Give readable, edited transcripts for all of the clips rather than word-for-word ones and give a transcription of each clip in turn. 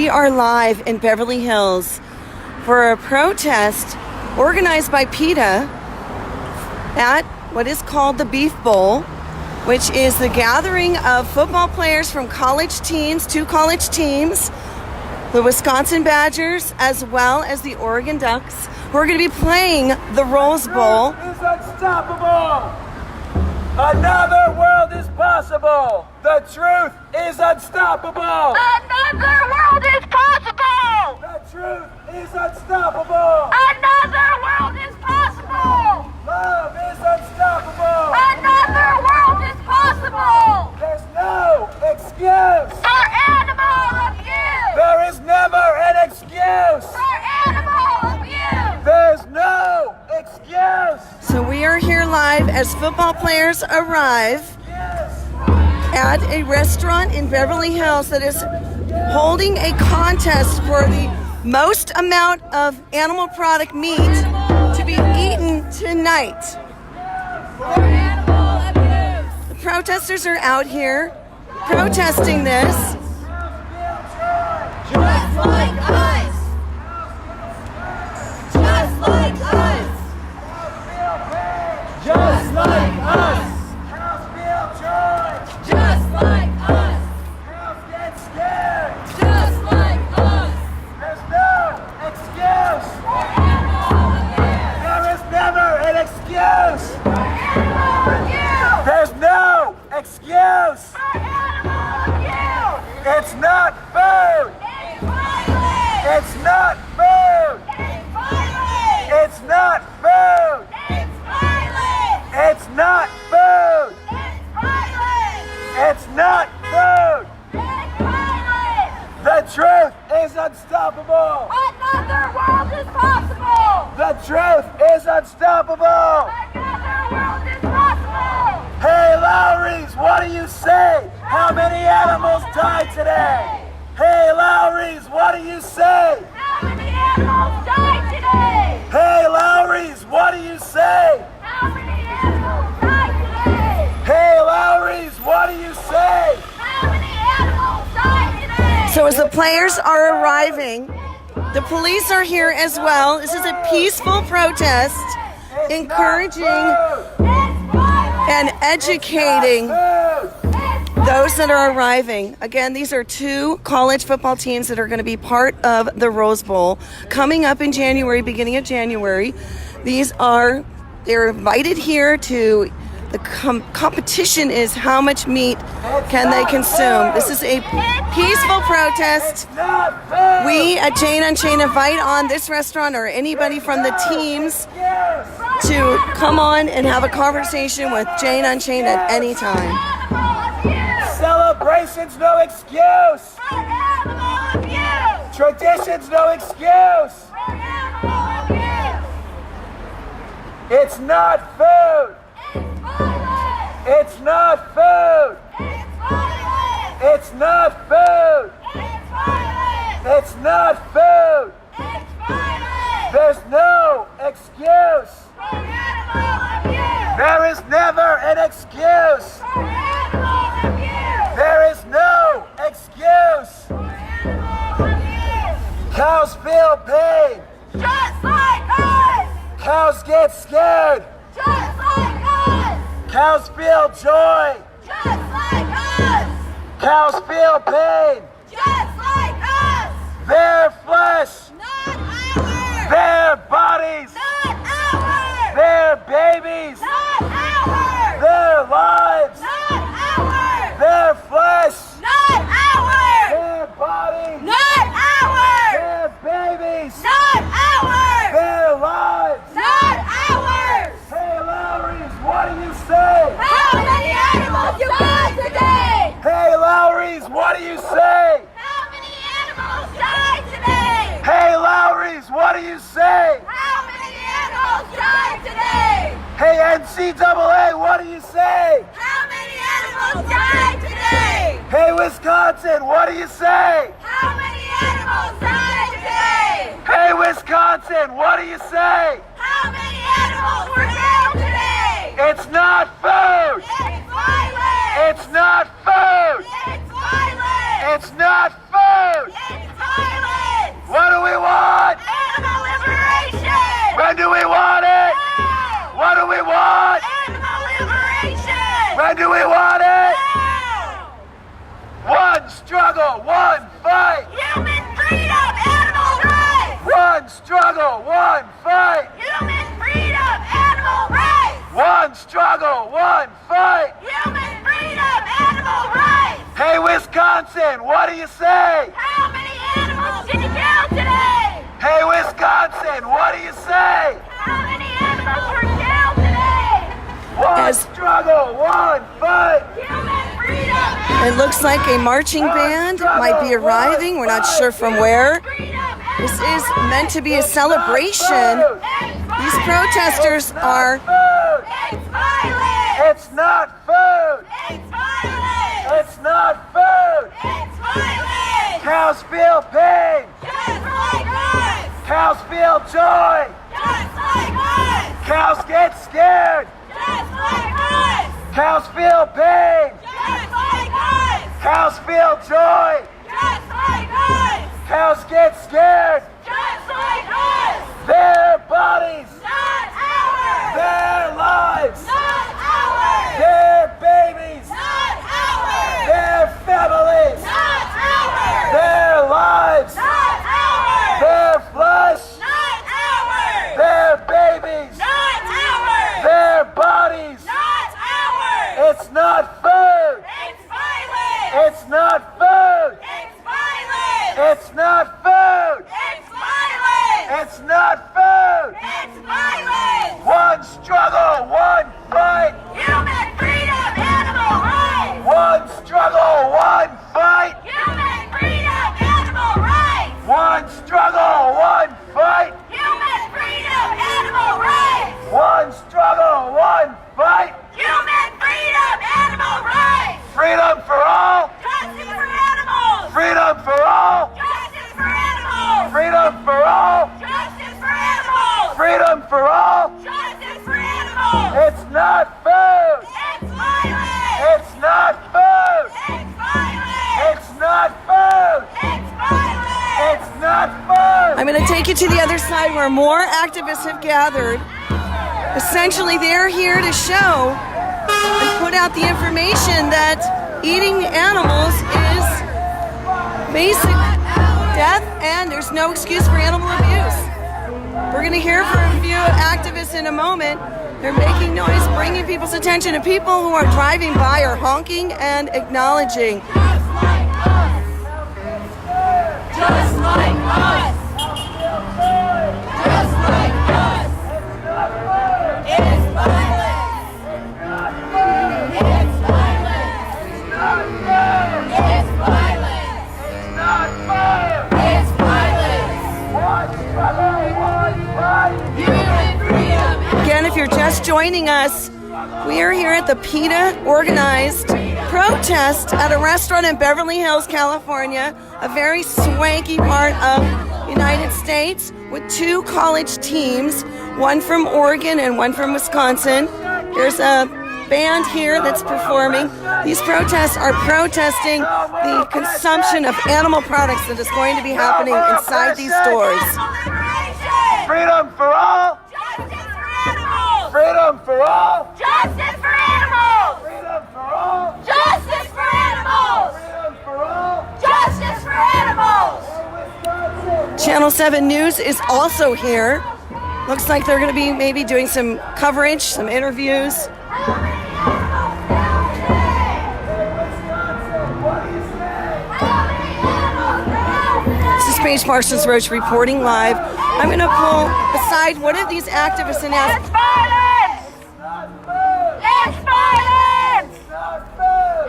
We are live in Beverly Hills for a protest organized by PETA at what is called the Beef Bowl, which is the gathering of football players from college teams, two college teams, the Wisconsin Badgers, as well as the Oregon Ducks, who are going to be playing the Rose Bowl. The truth is unstoppable. Another world is possible. The truth is unstoppable. Another world is possible. The truth is unstoppable. Another world is possible. Love is unstoppable. Another world is possible. There's no excuse. For animal abuse. There is never an excuse. For animal abuse. There's no excuse. So we are here live as football players arrive at a restaurant in Beverly Hills that is holding a contest for the most amount of animal product meat to be eaten tonight. For animal abuse. The protesters are out here protesting this. Just like us. Just like us. Just like us. Just like us. Cows get scared. Just like us. There's no excuse. For animal abuse. There is never an excuse. For animal abuse. There's no excuse. For animal abuse. It's not food. It's violent. It's not food. It's violent. It's not food. It's violent. It's not food. It's violent. It's not food. It's violent. The truth is unstoppable. Another world is possible. The truth is unstoppable. Another world is possible. Hey, Lawry's, what do you say? How many animals died today? Hey, Lawry's, what do you say? How many animals died today? Hey, Lawry's, what do you say? How many animals died today? Hey, Lawry's, what do you say? How many animals died today? So as the players are arriving, the police are here as well. This is a peaceful protest, encouraging It's violent. and educating Food. those that are arriving. Again, these are two college football teams that are going to be part of the Rose Bowl coming up in January, beginning of January. They're invited here to the competition is how much meat can they consume. This is a peaceful protest. Not food. We at Jane Unchained invite on this restaurant or anybody from the teams to come on and have a conversation with Jane Unchained at any time. Animal abuse. Celebrations, no excuse. For animal abuse. Traditions, no excuse. For animal abuse. It's not food. It's violent. It's not food. It's violent. It's not food. It's violent. It's not food. It's violent. There's no excuse. For animal abuse. There is never an excuse. For animal abuse. There is no excuse. For animal abuse. Cows feel pain. Just like us. Cows get scared. Just like us. Cows feel joy. Just like us. Cows feel pain. Just like us. Their flesh, Not ours. their bodies, Not ours. their babies, Not ours. their lives, Not ours. their flesh, Not ours. their bodies, Not ours. their babies, Not ours. their lives. Not ours. Hey, Lawry's, what do you say? How many animals died today? Hey, Lawry's, what do you say? How many animals died today? Hey, Lawry's, what do you say? How many animals died today? Hey, NCAA, what do you say? How many animals died today? Hey, Wisconsin, what do you say? How many animals died today? Hey, Wisconsin, what do you say? How many animals were killed today? It's not food! It's violent. It's not food! It's violent. It's not food! It's violent. What do we want? Animal liberation! When do we want it? Now! What do we want? Animal liberation! When do we want it? Now! One struggle, one fight. Human freedom, animal rights! One struggle, one fight. Human freedom, animal rights! One struggle, one fight. Human freedom, animal rights! Hey, Wisconsin, what do you say? How many animals did you kill today? Hey, Wisconsin, what do you say? How many animals were killed today? One As- struggle, one fight. Human freedom, It looks like a marching band might be arriving. We're not sure from where. This is meant to be a celebration. These protesters are Food. It's violent! It's not food. It's violent! It's not food. It's violent! Cows feel pain. Just like us! Cows feel joy. Just like us! Cows get scared. Just like us! Cows feel pain. Just like us! Cows feel joy. Just like us! Cows get scared. Just like us! Their bodies, Not ours! their lives, Not ours! their babies, Not ours! their families, Not ours! their lives, Not ours! their flesh, Not ours! their babies, Not ours! their bodies. Not ours! It's not food. It's violent! It's not food. It's violent! It's not food. It's violent! It's not food. It's violent! One struggle, one fight. Human freedom, animal rights! One struggle, one fight. Human freedom, animal rights! One struggle, one fight. Human freedom, animal rights! One struggle, one fight. Human freedom, animal rights! Freedom for all. Justice for animals! Freedom for all. Justice for animals! Freedom for all. Justice for animals! Freedom for all. Justice for animals! It's not food. It's violent! It's not food. It's violent! It's not food. It's violent! It's not food. I'm going to take you to the other side where more activists have gathered. Essentially, they're here to show and put out the information that eating animals is basic death and there's no excuse for animal abuse. We're going to hear from a few activists in a moment. They're making noise, bringing people's attention to people who are driving by or honking and acknowledging. Just like us! Just like us! It's violent! It's violent! It's violent! Not food. It's violent! One struggle, one fight. Human freedom! Again, if you're just joining us, we are here at the PETA organized protest at a restaurant in Beverly Hills, California, a very swanky part of the United States with two college teams, one from Oregon and one from Wisconsin. There's a band here that's performing. These protests are protesting the consumption of animal products that is going to be happening inside these stores. Animal liberation! Freedom for all. Justice for animals! Freedom for all. Justice for animals! Freedom for all. Justice for animals! Freedom for all. Justice for animals! Channel 7 News is also here. Looks like they're going to be maybe doing some coverage, some interviews. This is Paige Parsons Roach reporting live. I'm going to pull aside one of these activists and ask, It's violence! It's violence!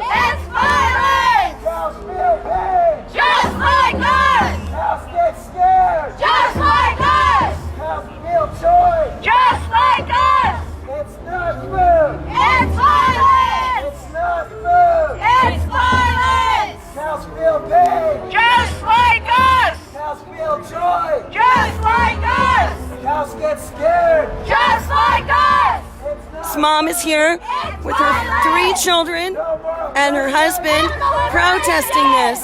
It's violence! Cows feel pain. Just like us! Cows get scared. Just like us! Cows feel joy. Just like us! It's not food. It's violence! It's not food. It's violence! Cows feel pain. Just like us! Cows feel joy. Just like us! Cows get scared. Just like us! this mom is here with her 3 children and her husband protesting this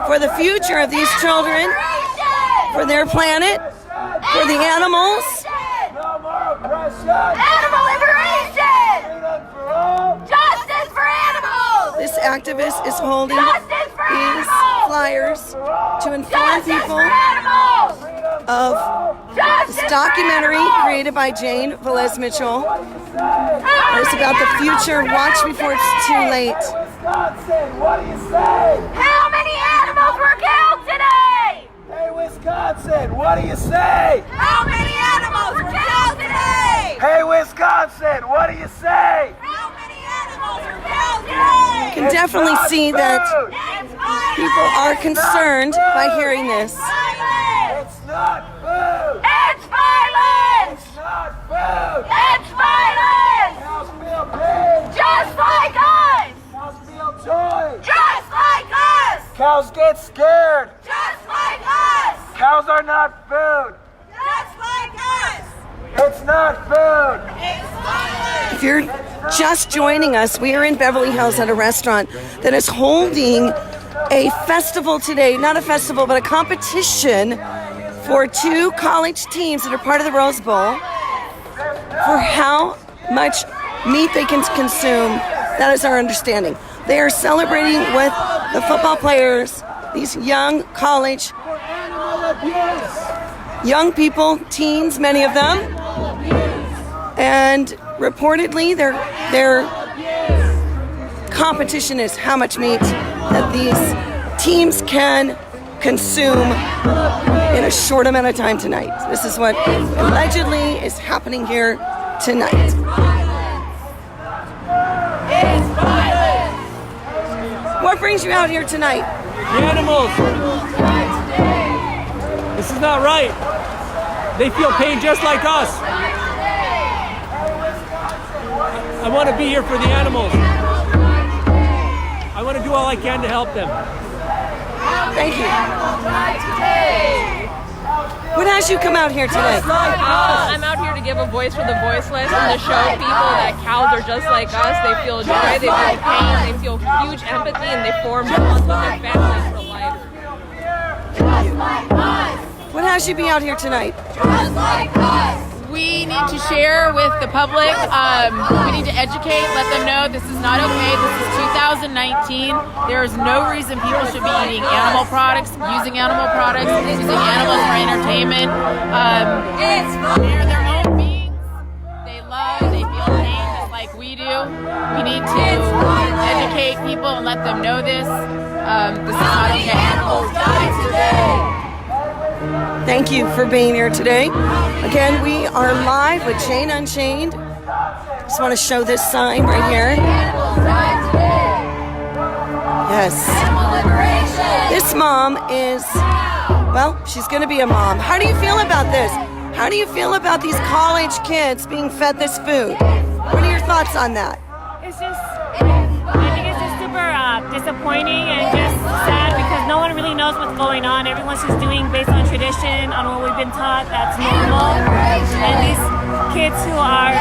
for the future of these children. for their planet, for the animals. No more oppression. Animal liberation. Freedom for all. Justice for animals. This activist is holding Justice for these animals. flyers to inform Justice people for animals. of Justice this documentary for animals. created by Velez-Mitchell. It's about the future. Watch before it's too late. Wisconsin, what do you say? How many animals were killed today? Hey, Wisconsin, what do you say? How many animals were killed today? Hey, Wisconsin, what do you say? How many animals were killed today? You can definitely see that It's violence. people are concerned by hearing this. Violence. It's not food. It's violence. It's not food. It's violence. Cows feel pain. Just like us. Cows feel joy. Just like us. Cows get scared. Just like us. Cows are not food. Just like us. It's not food. It's violence. If you're just joining us, we are in Beverly Hills at a restaurant that is holding a festival today. Not a festival, but a competition for two college teams that are part of the Rose Bowl for how much meat they can consume. That is our understanding. They are celebrating with the football players, these young college, young people, teens, many of them. And reportedly, their competition is how much meat that these teams can consume in a short amount of time tonight. This is what allegedly is happening here tonight. It's violence. What brings you out here tonight? The animals. This is not right. They feel pain just like us. I want to be here for the animals. I want to do all I can to help them. Thank you. What has you come out here today? I'm out here to give a voice for the voiceless and to show people that cows are just like us. They feel joy, they feel pain, they feel huge empathy, and they form bonds with their families for life. Just like us. What has you be out here tonight? Just like us. We need to share with the public. We need to educate, let them know this is not okay. This is 2019. There is no reason people should be eating animal products, using animal products, using animals for entertainment. They're their own beings. They love, they feel pain just like we do. We need to educate people and let them know this. This is not okay. Animals die today. Thank you for being here today. Again, we are live with Chant Unchained. Just want to show this sign right here. Animals die today. Yes. Animal liberation. This mom is, well, she's going to be a mom. How do you feel about this? How do you feel about these college kids being fed this food? What are your thoughts on that? It's just, I think it's just super disappointing and just sad because no one really knows what's going on. Everyone's just doing based on tradition, on what we've been taught that's normal. And these kids who are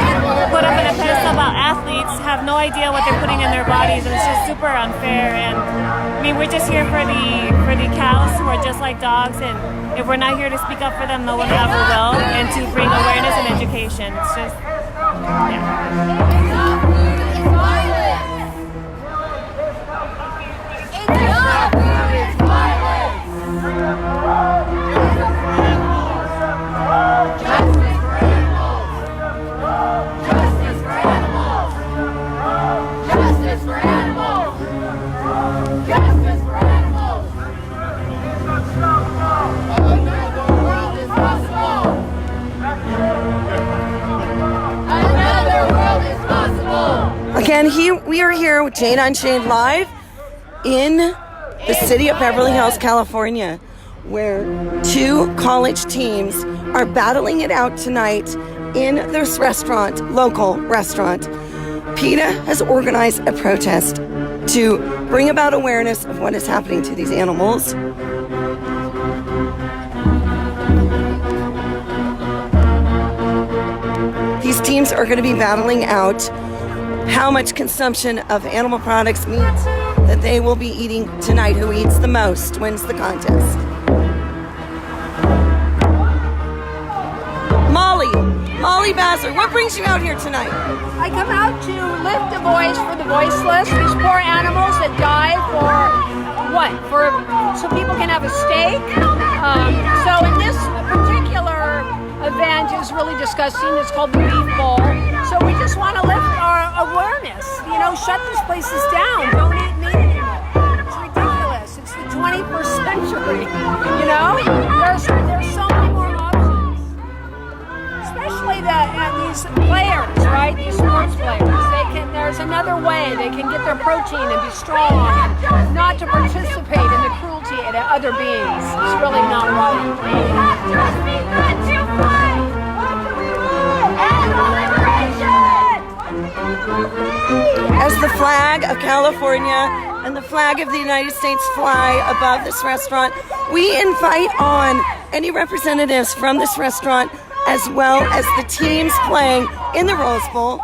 put up in a pedestal about athletes have no idea what they're putting in their bodies, and it's just super unfair. And I mean, we're just here for the cows who are just like dogs, and if we're not here to speak up for them, no one ever will, and to bring awareness and education. It's just, yeah. It's not food, it's violence. It's not food, it's violence. Justice for animals. Justice for animals. Justice for animals. Justice for animals. Another world is possible. Another world is possible. Again, we are here with Chant Unchained live in the city of Beverly Hills, California, where two college teams are battling it out tonight in this restaurant, local restaurant. PETA has organized a protest to bring about awareness of what is happening to these animals. These teams are going to be battling out how much consumption of animal products, meat, that they will be eating tonight. Who eats the most wins the contest. Kelly Bassler, what brings you out here tonight? I come out to lift a voice for the voiceless, these poor animals that die so people can have a steak. So in this particular event is really disgusting. It's called the Beef Bowl. So we just want to lift our awareness. Shut these places down. Don't eat meat anymore. It's ridiculous. It's the 21st century. There's so many more options. Especially these players, right? These sports players. There's another way they can get their protein and be strong and not to participate in the cruelty to other beings. It's really not right. Just be good to fight! Animal liberation! As the flag of California and the flag of the United States fly above this restaurant, we invite on any representatives from this restaurant as well as the teams playing in the Rose Bowl,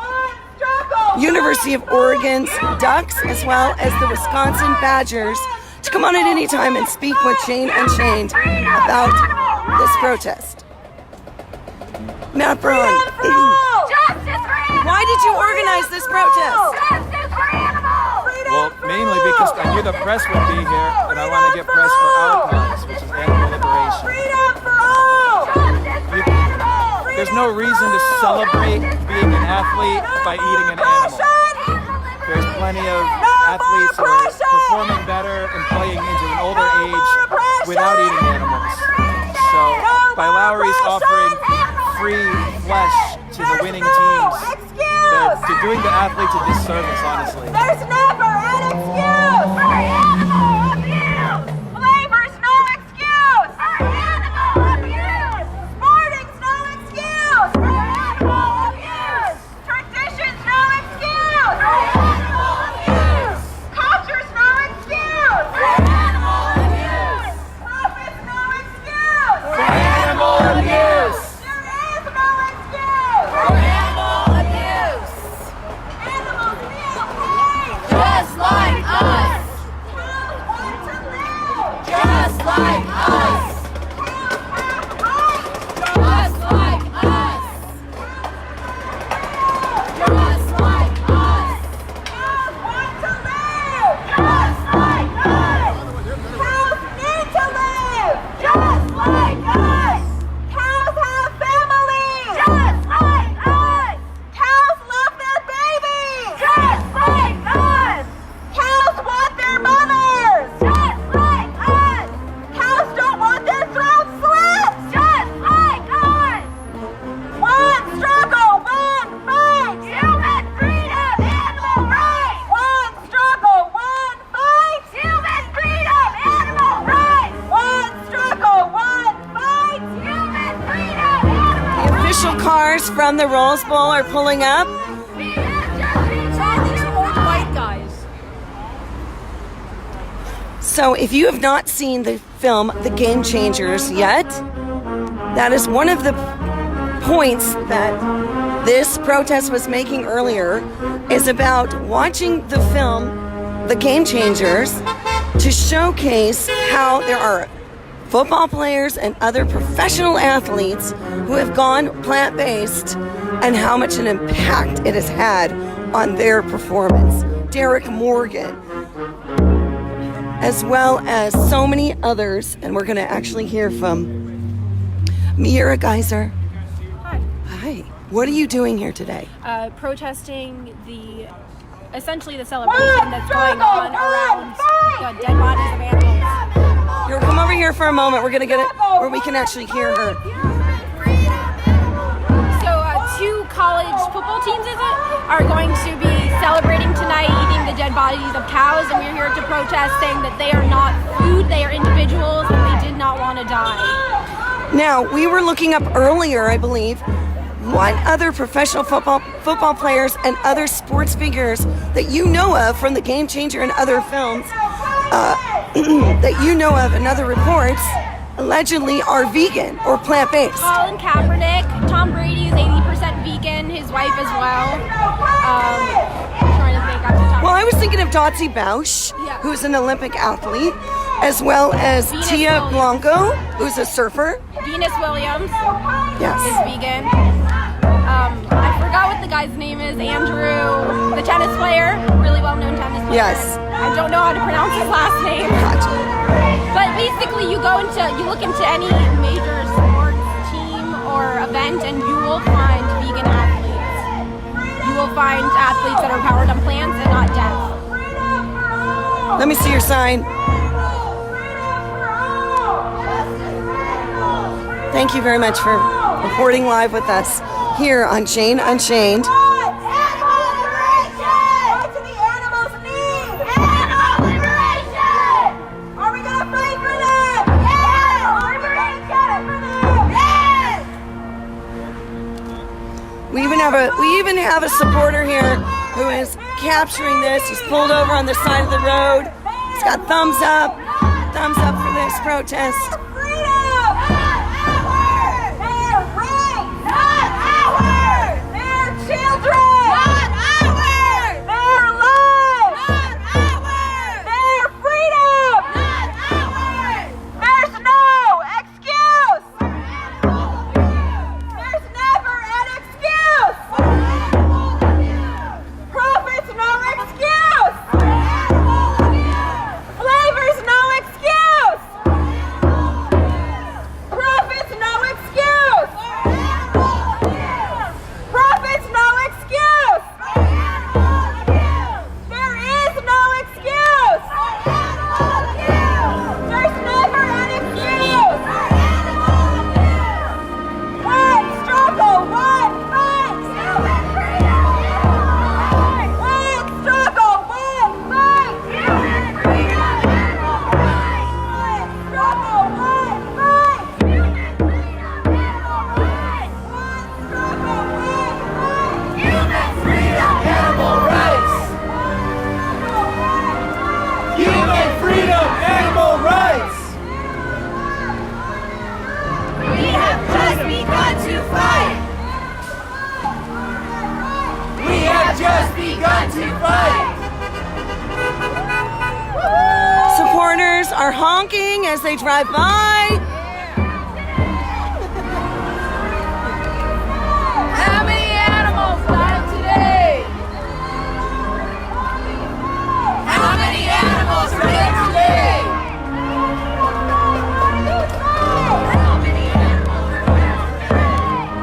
University of Oregon's Ducks, as well as the Wisconsin Badgers, to come on at any time and speak with Unchained about this protest. Matt Braun, why did you organize this protest? Well, mainly because I knew the press would be here, and I want to get press for our cause, which is animal liberation. There's no reason to celebrate being an athlete by eating an animal. There's plenty of athletes who are performing better and playing into an older age without eating animals. So by Lawry's offering free flesh to the winning teams, they're doing the athletes a disservice, honestly. There's never an excuse! For animal abuse! Flavor's no excuse! For animal abuse! Sporting's no excuse! For animal abuse! Tradition's no excuse! For animal abuse! Culture's no excuse! For animal abuse! Profit's no excuse! For Animal abuse! There is no excuse! For animal abuse. Animals feel pain! Just like us. Cows want to live! Just like us. Just like us. Just like us. Cows want to live! Just like us! Cows need to live! Just like us! Cows have families! Just like us! Cows love their babies! Just like us! Cows want their mothers! Just like us! Cows don't want their throats slit! Just like us! One struggle, one fight! Human freedom, animal rights! One struggle, one fight! Human freedom, animal rights! One struggle, one fight! Human freedom, animal The official cars from the Rose Bowl are pulling up. It's all these old white guys. So if you have not seen the film The Game Changers yet, that is one of the points that this protest was making earlier, is about watching the film The Game Changers to showcase how there are football players and other professional athletes who have gone plant-based and how much an impact it has had on their performance. Derek Morgan, as well as so many others, and we're going to actually hear from Mira Geyser. Hi. Hi. What are you doing here today? Protesting essentially the celebration that's going on around the dead bodies of animals. Here, come over here for a moment. We're going to get it where we can actually hear her. So two college football teams, are going to be celebrating tonight, eating the dead bodies of cows, and we're here to protest saying that they are not food, they are individuals, and they did not want to die. Now, we were looking up earlier, I believe, what other professional football players and other sports figures that you know of from The Game Changer and other films that you know of and other reports allegedly are vegan or plant-based. Colin Kaepernick, Tom Brady is 80% vegan, his wife as well. I'm trying to think off the top. Well, I was thinking of Dotsie Bausch, Yeah. who's an Olympic athlete, as well as Venus Tia Williams. Blanco, who's a surfer. Venus Williams Yes. is vegan. guy's name is Andrew, the tennis player, really well-known tennis player. Yes. I don't know how to pronounce his last name. Gotcha. But basically, you look into any major sports team or event, and you will find vegan athletes. You will find athletes that are powered on plants and not death. Let me see your sign. Thank you very much for reporting live with us here on Chant Unchained. We even have a supporter here who is capturing this. He's pulled over on the side of the road. He's got thumbs up for this protest. Supporters are honking as they drive by. How many animals died today? How many animals are dead today? How many animals are dead today?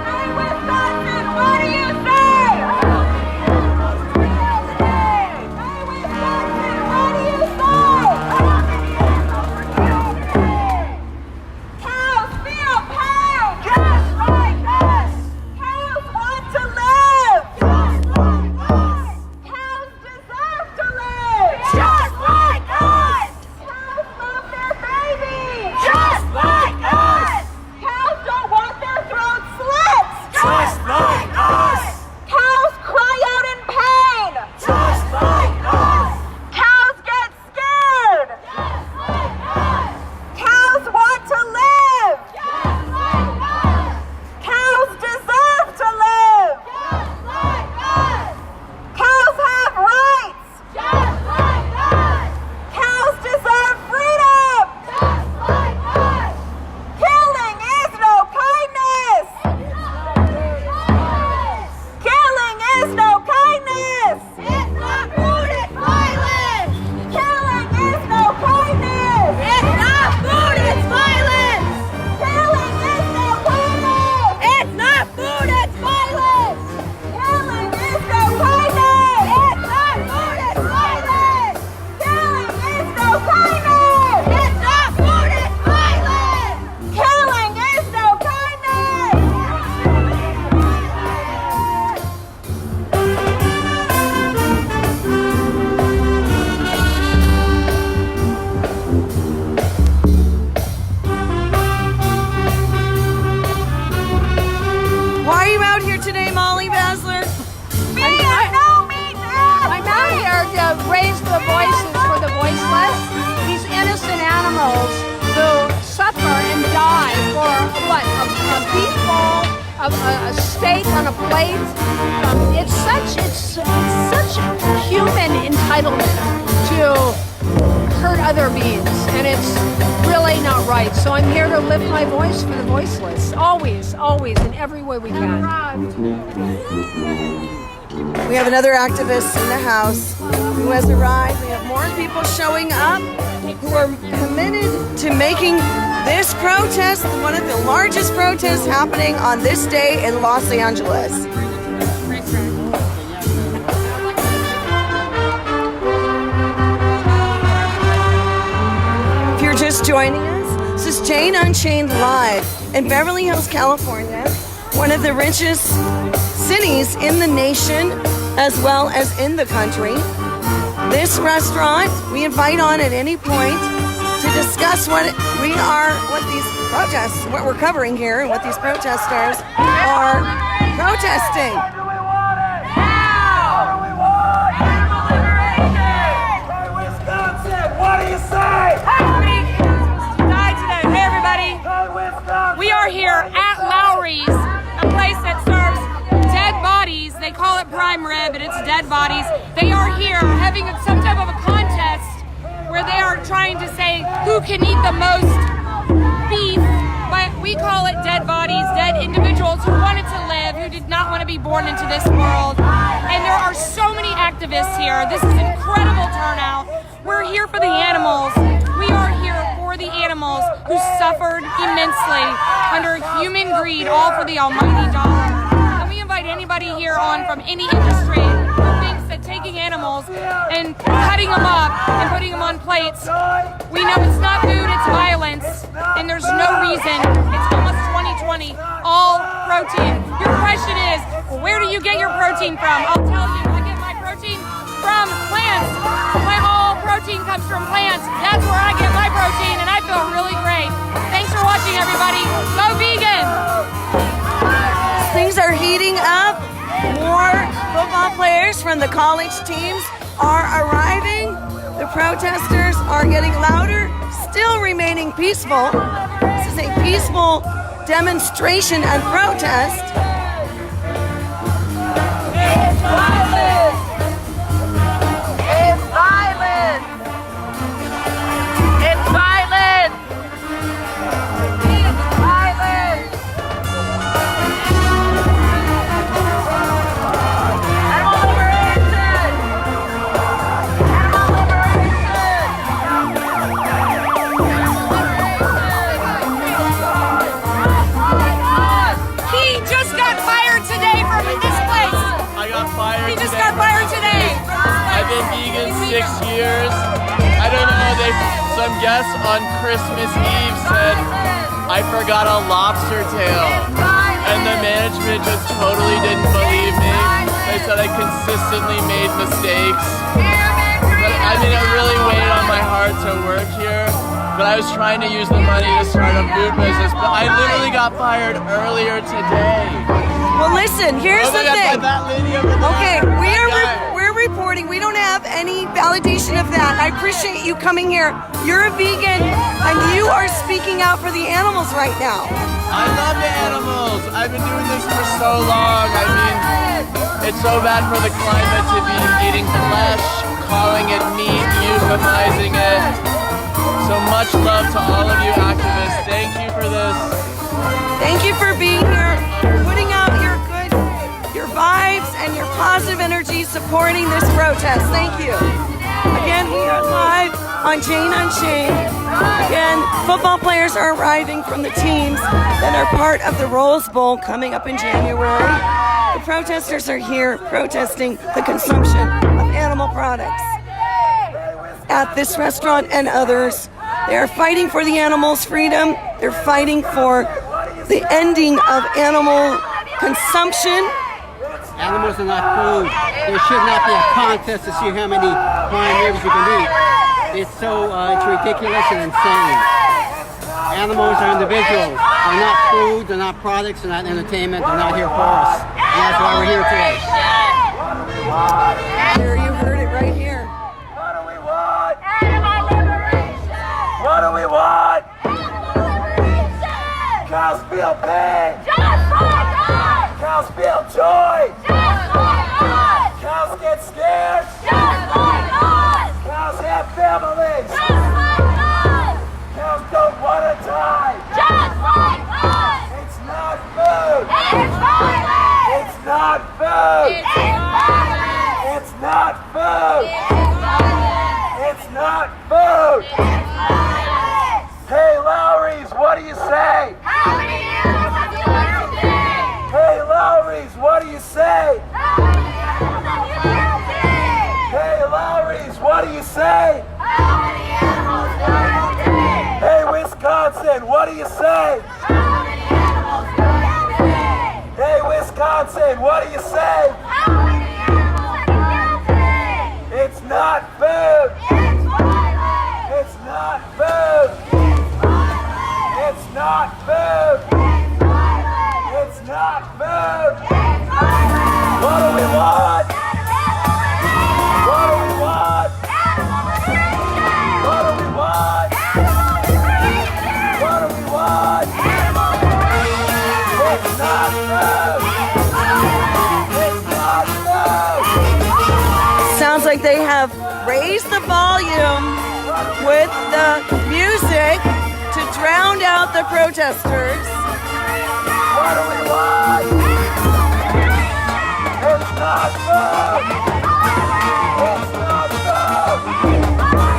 Hey, Wisconsin, what do you say? How many animals are dead today? Hey, Wisconsin, what do you say? Cows feel pain just like us. Cows want to live just like us. Cows deserve to live just like us. Cows love their babies just like us. Cows don't want their throats slit just like us. Cows cry out in pain just like us. Cows get scared just like us. Cows want to live just like us. Cows deserve to live just like us. Cows have rights just like us. Cows deserve freedom just like us. Killing is no kindness. Killing is no kindness. It's not food, it's violence. Killing is no kindness. It's not food, it's violence. Killing is no kindness. It's not food, it's violence. Killing is no kindness. It's not food, it's violence. Killing is no kindness. It's not food, it's violence. Killing is no kindness. Why are you out here today, Molly Basler? I'm out here to raise the voices for the voiceless. These innocent animals who suffer and die for what? A beef bowl, a steak on a plate. It's such human entitlement to hurt other beings, and it's really not right. So I'm here to lift my voice for the voiceless, always, in every way we can. We have another activist in the house who has arrived. We have more people showing up who are committed to making this protest one of the largest protests happening on this day in Los Angeles. If you're just joining us, this is Jane Unchained live in Beverly Hills, California, one of the richest cities in the nation as well as in the country. This restaurant we invite on at any point to discuss what these protests, what we're covering here, and what these protesters are protesting. What do you say? Die today. Hey everybody. We are here at Lawry's, a place that serves dead bodies. They call it prime rib, but it's dead bodies. They are here having some type of a contest where they are trying to say who can eat the most beef, but we call it dead bodies, dead individuals who wanted to live, who did not want to be born into this world. And there are so many activists here. This is incredible turnout. We're here for the animals. We are here for the animals who suffered immensely under human greed, all for the almighty dollar. And we invite anybody here on from any industry who thinks that taking animals and cutting them up and putting them on plates, we know it's not food, it's violence, and there's no reason. It's almost 2020, all protein. Your question is, well, where do you get your protein from? I'll tell you, I get my protein from plants. All protein comes from plants. That's where I get my protein, and I feel really great. Thanks for watching, everybody. Go vegan! Things are heating up. More football players from the college teams are arriving. The protesters are getting louder, still remaining peaceful. This is a peaceful demonstration and protest. It's violent! It's violent! It's violent! It's violent! Animal liberation! Animal liberation! He just got fired today from this place. I got fired. He just got fired today. I've been vegan 6 years. I don't know, some guests on Christmas Eve said I forgot a lobster tail. And the management just totally didn't believe me. They said I consistently made mistakes. But I mean, it really weighed on my heart to work here. But I was trying to use the money to start a food business. But I literally got fired earlier today. Well, listen, here's the thing. Okay, we're we're reporting. We don't have any validation of that. I appreciate you coming here. You're a vegan, and you are speaking out for the animals right now. I love the animals. I've been doing this for so long. I mean, it's so bad for the climate to be eating flesh, calling it meat, euphemizing it. So much love to all of you activists. Thank you for this. Thank you for being here, putting out your vibes and your positive energy supporting this protest. Thank you. Again, we are live on Jane Unchained. Again, football players are arriving from the teams that are part of the Rose Bowl coming up in January. The protesters are here protesting the consumption of animal products at this restaurant and others. They are fighting for the animals' freedom. They're fighting for the ending of animal consumption. Animals are not food. There should not be a contest to see how many prime ribs you can eat. It's ridiculous and insane. Animals are individuals. They're not food, they're not products, they're not entertainment, they're not here for us. And that's why we're here today. Here, you heard it right here. What do we want? Animal liberation! What do we want? Animal liberation! Cows feel pain. Just like us! Cows feel joy. Just like us! Cows get scared. Just like us! Cows have families. Just like us! Cows don't want to die. Just like us! It's not food. It's violent! It's not food. It's violent! food. It's not food. Hey, Lawry's, what do you say? How many animals have you killed today? Hey, Lawry's, what do you say? How many animals have you killed today? Hey, Lawry's, what do you say? How many animals killed today? Hey, Wisconsin, what do you say? How many animals killed today? Hey, Wisconsin, what do you say? How many animals have you killed today? It's not food. It's violence. It's not food. It's violence. It's not food. It's violence. It's not food. It's violence. What do we want? What do we want? Animal liberation. What do we want? Animal liberation. What do we want? Animal liberation. It's not food. It's violence. It's not food. Sounds like they have raised the volume with the music to drown out the protesters. What do we want? It's not food. It's not food. It's violence.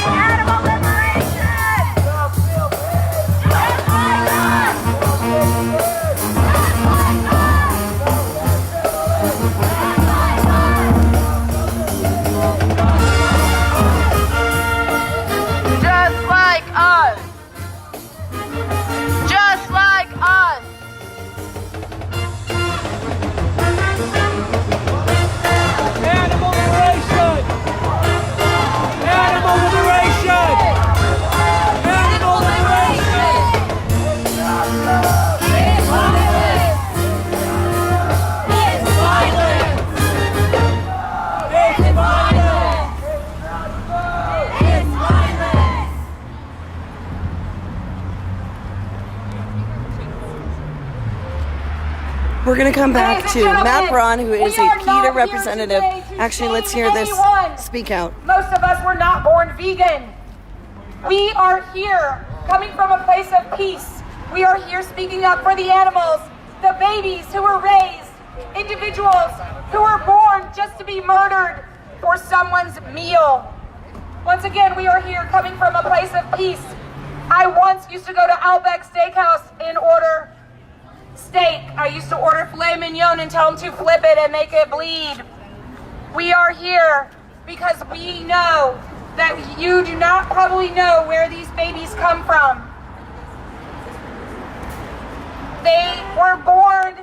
Animal liberation. Just like us. Just like us. Just like us. Animal liberation! Animal liberation! Animal liberation! It's violence. It's violence. It's violence! It's violence. We're going to come back Ladies to and Matt gentlemen, Braun, who is we a are not PETA here representative. today to Actually, let's shame hear this anyone. speak out. Most of us were not born vegan. We are here coming from a place of peace. We are here speaking up for the animals, the babies who were raised, individuals who were born just to be murdered for someone's meal. Once again, we are here coming from a place of peace. I once used to go to Outback Steakhouse and order steak. I used to order filet mignon and tell them to flip it and make it bleed. We are here because we know that you do not probably know where these babies come from. They were born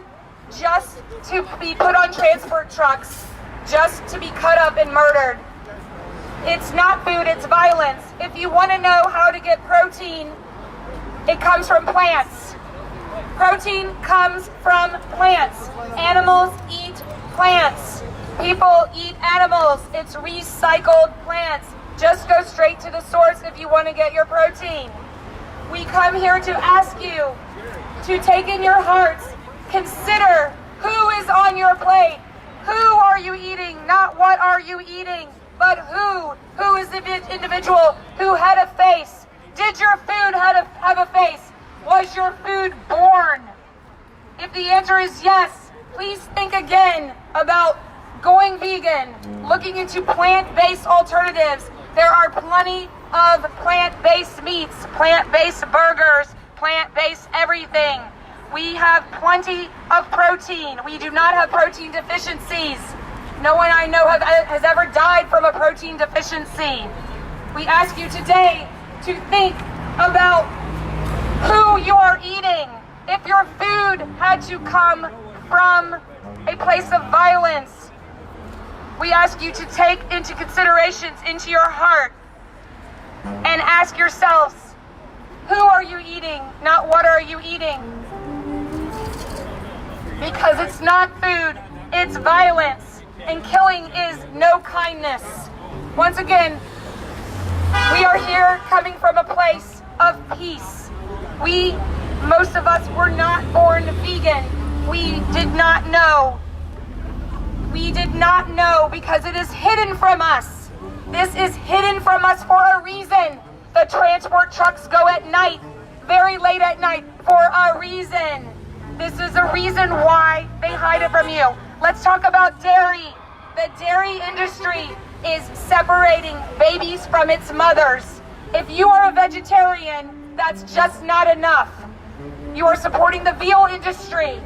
just to be put on transport trucks, just to be cut up and murdered. It's not food, it's violence. If you want to know how to get protein, it comes from plants. Protein comes from plants. Animals eat plants. People eat animals. It's recycled plants. Just go straight to the source if you want to get your protein. We come here to ask you to take in your hearts, consider who is on your plate. Who are you eating? Not what are you eating, but who? Who is the individual who had a face? Did your food have a face? Was your food born? If the answer is yes, please think again about going vegan, looking into plant-based alternatives. There are plenty of plant-based meats, plant-based burgers, plant-based everything. We have plenty of protein. We do not have protein deficiencies. No one I know has ever died from a protein deficiency. We ask you today to think about who you are eating. If your food had to come from a place of violence, we ask you to take into considerations into your heart and ask yourselves, who are you eating, not what are you eating? Because it's not food, it's violence, and killing is no kindness. Once again, we are here coming from a place of peace. Most of us were not born vegan. We did not know. We did not know because it is hidden from us. This is hidden from us for a reason. The transport trucks go at night, very late at night, for a reason. This is a reason why they hide it from you. Let's talk about dairy. The dairy industry is separating babies from its mothers. If you are a vegetarian, that's just not enough. You are supporting the veal industry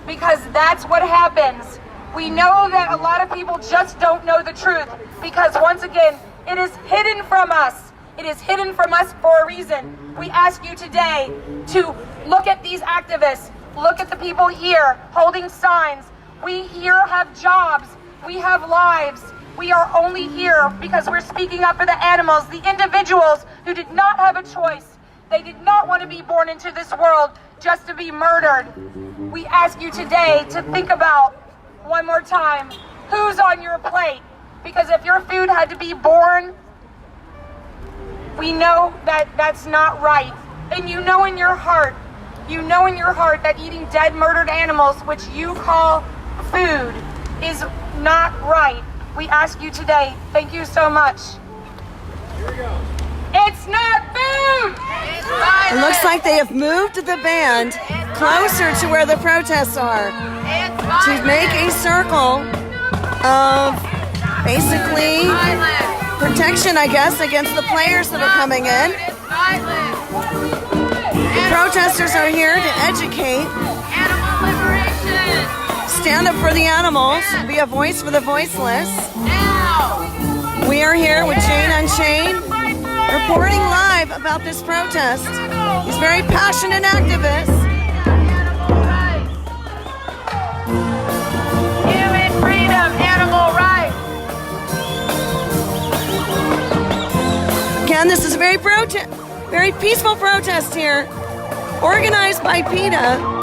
because that's what happens. We know that a lot of people just don't know the truth because once again, it is hidden from us. It is hidden from us for a reason. We ask you today to look at these activists, look at the people here holding signs. We here have jobs, we have lives. We are only here because we're speaking up for the animals, the individuals who did not have a choice. They did not want to be born into this world just to be murdered. We ask you today to think about, one more time, who's on your plate? Because if your food had to be born, we know that that's not right. And you know in your heart that eating dead, murdered animals, which you call food, is not right. We ask you today, thank you so much. Here we go. It's not food! It looks like they have moved the band closer to where the protests are to make a circle of basically protection, I guess, against the players that are coming in. The protesters are here to educate, stand up for the animals, be a voice for the voiceless. We are here with Jane Unchained, reporting live about this protest. He's a very passionate activist. Human freedom, animal rights. Again, this is a very peaceful protest here, organized by PETA.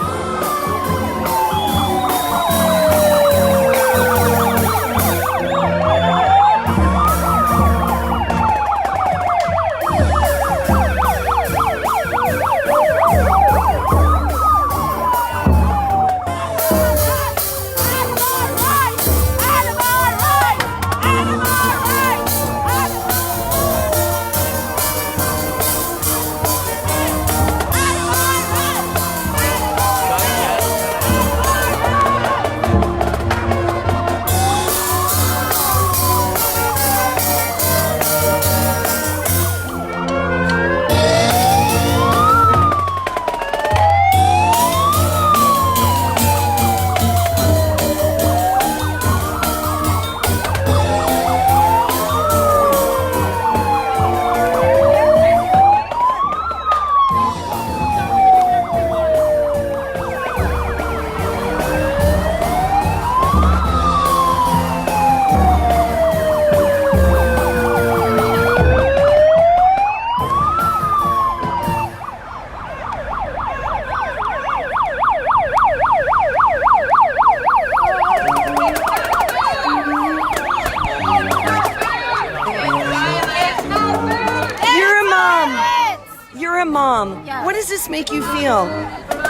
Mom, what does this make you feel?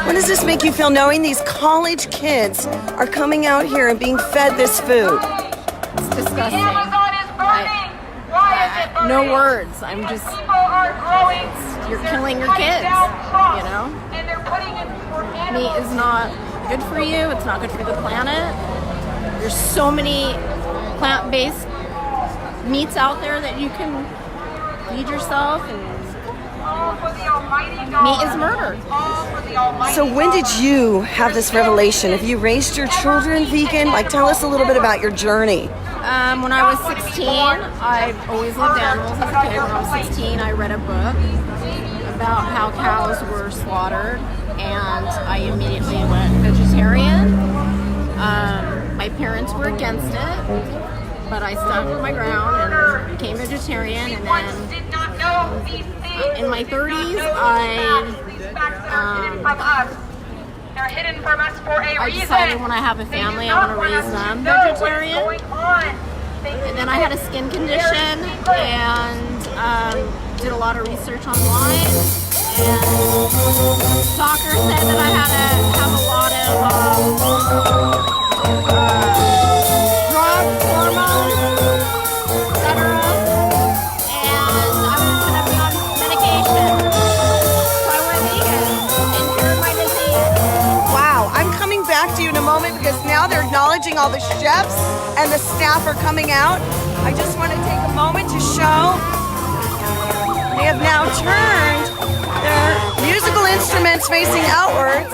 What does this make you feel knowing these college kids are coming out here and being fed this food? It's disgusting. No words. I'm just, you're killing your kids, you know? Meat is not good for you. It's not good for the planet. There's so many plant-based meats out there that you can feed yourself, and meat is murder. So when did you have this revelation? Have you raised your children vegan? Like, tell us a little bit about your journey. When I was 16, I always loved animals as a kid. When I was 16, I read a book about how cows were slaughtered, and I immediately went vegetarian. My parents were against it, but I stuck my ground and became vegetarian, and then in my 30s, I decided when I have a family, I want to raise them vegetarian. And then I had a skin condition and did a lot of research online. And doctor said that I had to have a lot of drugs, hormones, etc. moment because now they're acknowledging all the chefs and the staff are coming out. I just want to take a moment to show they have now turned their musical instruments facing outwards.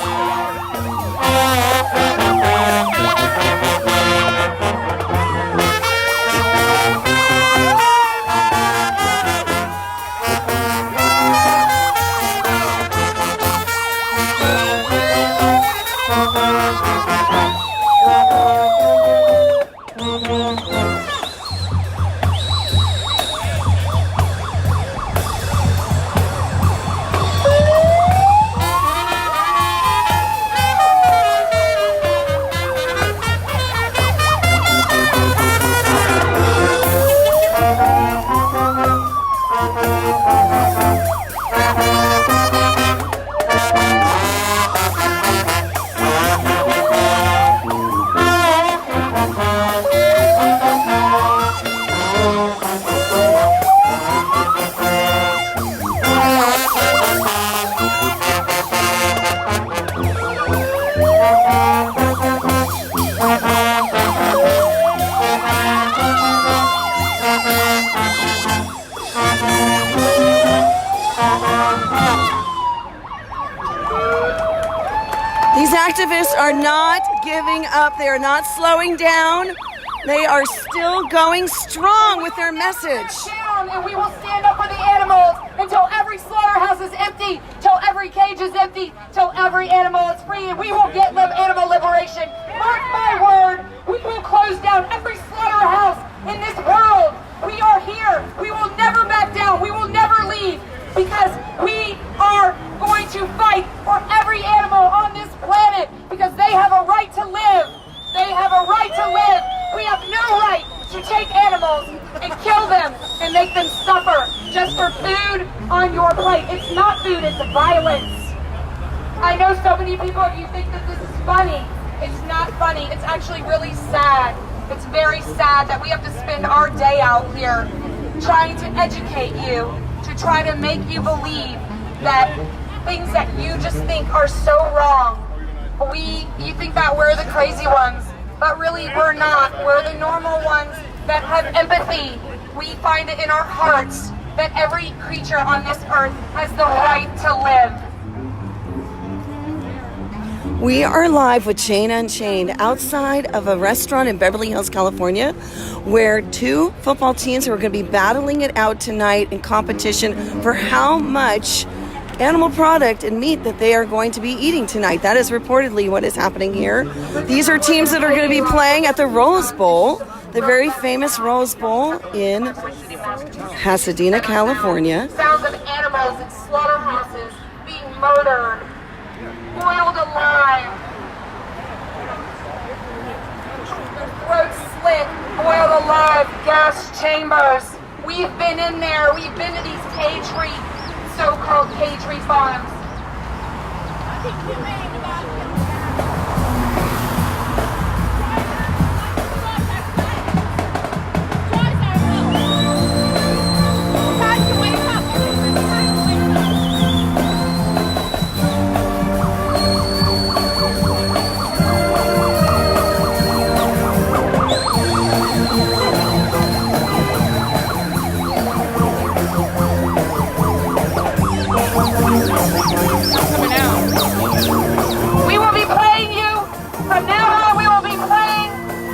These activists are not giving up. They are not slowing down. They are still going strong with their message. And we will stand up for the animals until every slaughterhouse is empty, till every cage is empty, till every animal is free, and we will get animal liberation. Mark my word, we will close down every slaughterhouse in this world. We are here. We will never back down. We will never leave because we are going to fight for every animal on this planet because they have a right to live. They have a right to live. We have no right to take animals and kill them and make them suffer just for food on your plate. It's not food, it's violence. I know so many people of you think that this is funny. It's not funny. It's actually really sad. It's very sad that we have to spend our day out here trying to educate you, to try to make you believe that things that you just think are so wrong. You think that we're the crazy ones, but really we're not. We're the normal ones that have empathy. We find it in our hearts that every creature on this earth has the right to live. We are live with Chant Unchained outside of a restaurant in Beverly Hills, California, where two football teams are going to be battling it out tonight in competition for how much animal product and meat that they are going to be eating tonight. That is reportedly what is happening here. These are teams that are going to be playing at the Rose Bowl, the very famous Rose Bowl in Pasadena, California. Sounds of animals in slaughterhouses being murdered, boiled alive, their throats slit, boiled alive, gas chambers. We've been in there. We've been to these cage-free, so-called cage-free farms. We will be playing you, from now on we will be playing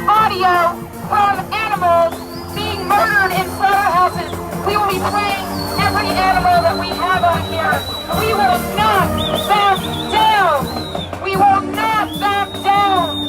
audio from animals being murdered in slaughterhouses. We will be playing every animal that we have on here. We will not back down. We will not back down.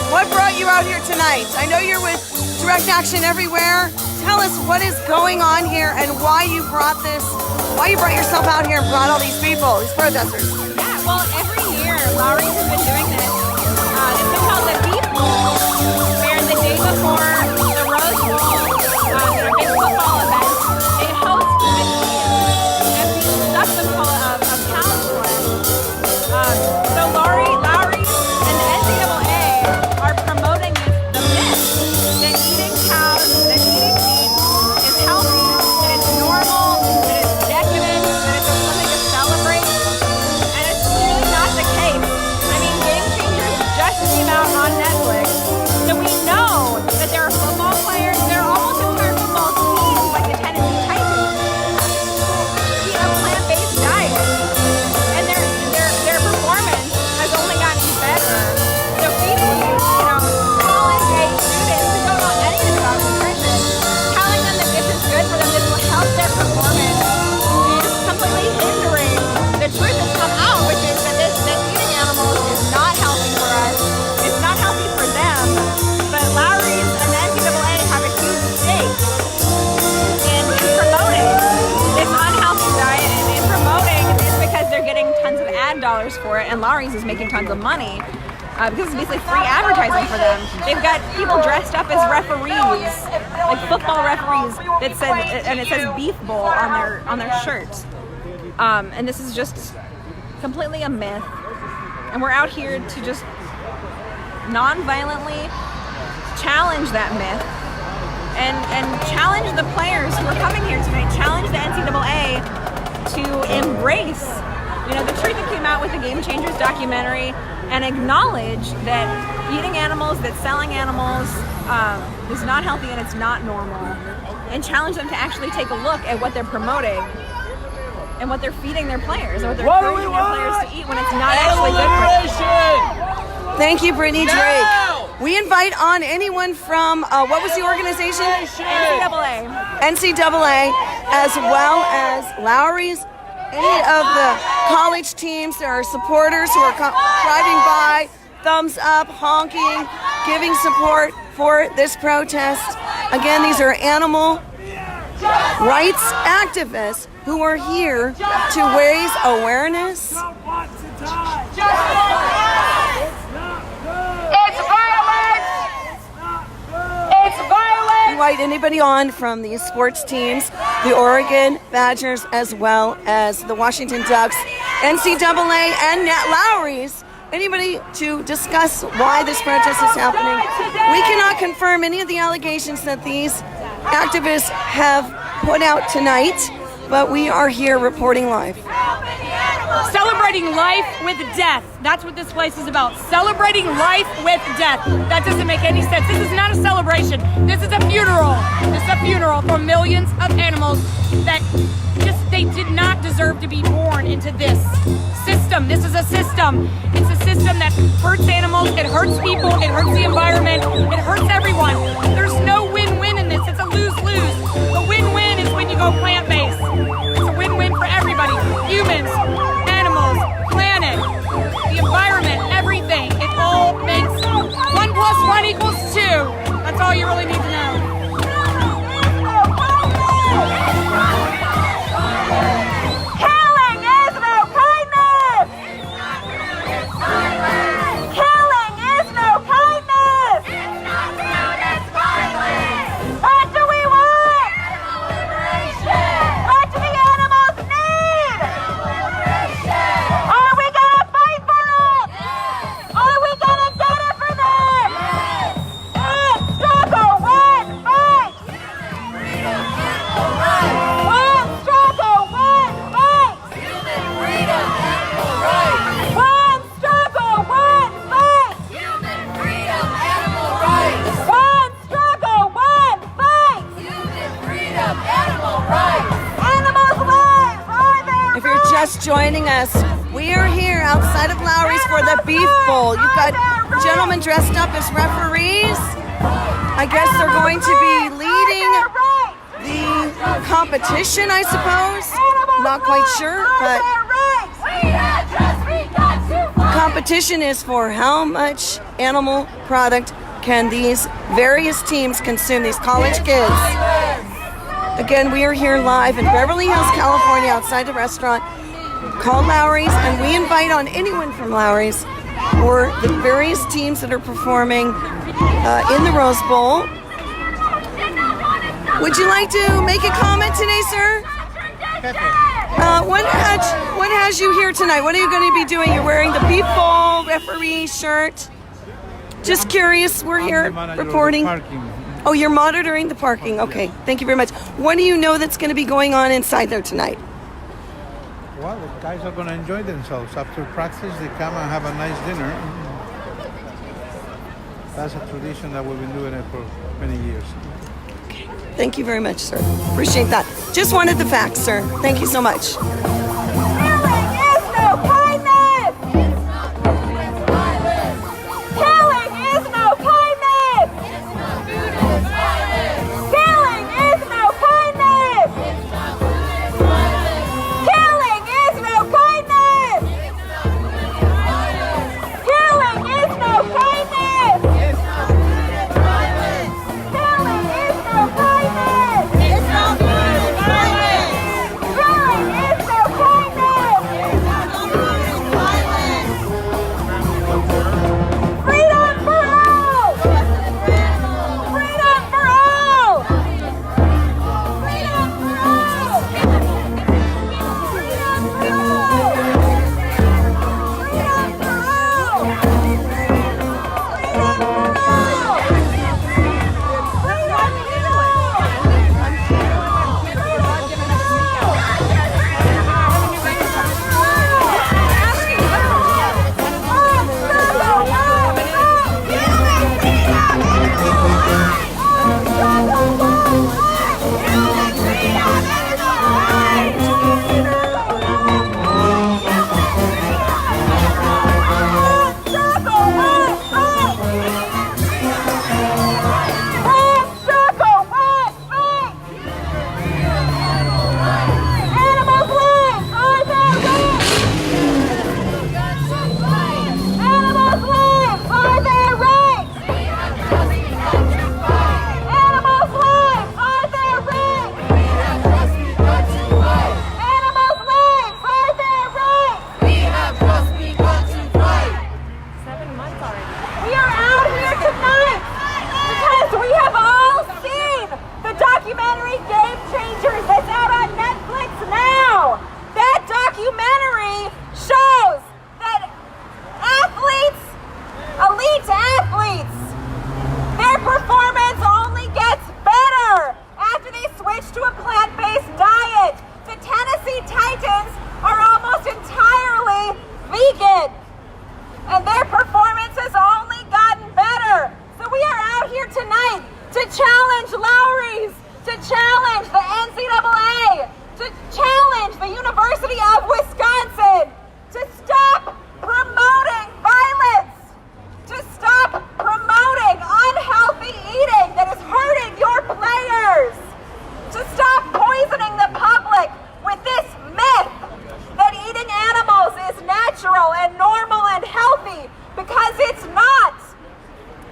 What brought you out here tonight? I know you're with Direct Action Everywhere. Tell us what is going on here and why you brought yourself out here and brought all these people, these protesters. Yeah, well, every year, Lawry's has been doing this. It's been called the Beef Bowl, where the day before the Rose Bowl, their big football event, they host empty for it, and Lawry's is making tons of money because it's basically free advertising for them. They've got people dressed up as referees, like football referees, that says, and it says Beef Bowl on their shirts. And this is just completely a myth. And we're out here to just non-violently challenge that myth and challenge the players who are coming here tonight, challenge the NCAA to embrace, the truth that came out with the Game Changers documentary and acknowledge that eating animals, that selling animals is not healthy and it's not normal, and challenge them to actually take a look at what they're promoting and what they're feeding their players, or what they're encouraging their players to eat when it's not actually good for them. Thank you, Brittany Drake. We invite on anyone from, what was the organization? NCAA, as well as Lawry's, any of the college teams. There are supporters who are driving by, thumbs up, honking, giving support for this protest. Again, these are animal rights activists who are here to raise awareness. It's violent! It's violent! Invite anybody on from these sports teams, the Oregon Badgers, as well as the Washington Ducks, NCAA, and Lawry's. Anybody to discuss why this protest is happening. We cannot confirm any of the allegations that these activists have put out tonight, but we are here reporting live. Celebrating life with death. That's what this place is about. Celebrating life with death. That doesn't make any sense. This is not a celebration. This is a funeral. This is a funeral for millions of animals that they did not deserve to be born into this system. This is a system. It's a system that hurts animals, it hurts people, it hurts the environment, it hurts everyone. There's no win-win in this. It's a lose-lose. The win-win is when you go plant-based. It's a win-win for everybody. Humans, animals, planet, the environment, everything. It all makes 1 + 1 = 2. That's all you really need to know. Killing is no kindness! Killing is no kindness! What do we want? What do the animals need? Are we gonna fight for it? Are we gonna get it for them? One struggle, one fight! One struggle, one fight! One struggle, one fight! One struggle, one fight! Animals' lives are their If you're just joining us, we are here outside of Lawry's for the Beef Bowl. You've got gentlemen dressed up as referees. I guess they're going to be leading the competition, I suppose. Not quite sure, but competition is for how much animal product can these various teams consume, these college kids. Again, we are here live in Beverly Hills, California, outside the restaurant called Lawry's, and we invite on anyone from Lawry's or the various teams that are performing in the Rose Bowl. Would you like to make a comment today, sir? What has you here tonight? What are you going to be doing? You're wearing the Beef Bowl referee shirt. Just curious, we're here reporting. Oh, you're monitoring the parking. Okay, thank you very much. What do you know that's going to be going on inside there tonight? Well, the guys are going to enjoy themselves. After practice, they come and have a nice dinner. That's a tradition that we've been doing it for many years. Okay, thank you very much, sir. Appreciate that. Just wanted the facts, sir. Thank you so much. Killing is no kindness! Killing is no kindness! Killing is no kindness! Killing is no kindness! Killing is no kindness! Killing is no kindness! Killing is no to challenge the University of Wisconsin to stop promoting violence, to stop promoting unhealthy eating that is hurting your players, to stop poisoning the public with this myth that eating animals is natural and normal and healthy, because it's not.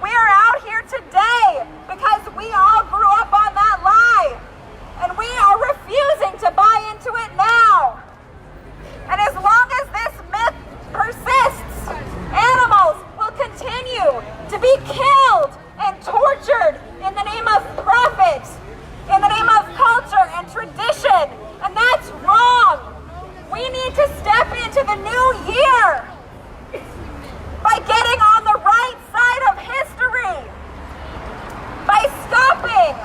We are out here today because we all grew up on that lie, and we are refusing to buy into it now. And as long as this myth persists, animals will continue to be killed and tortured in the name of profit, in the name of culture and tradition, and that's wrong. We need to step into the new year by getting on the right side of history, by stopping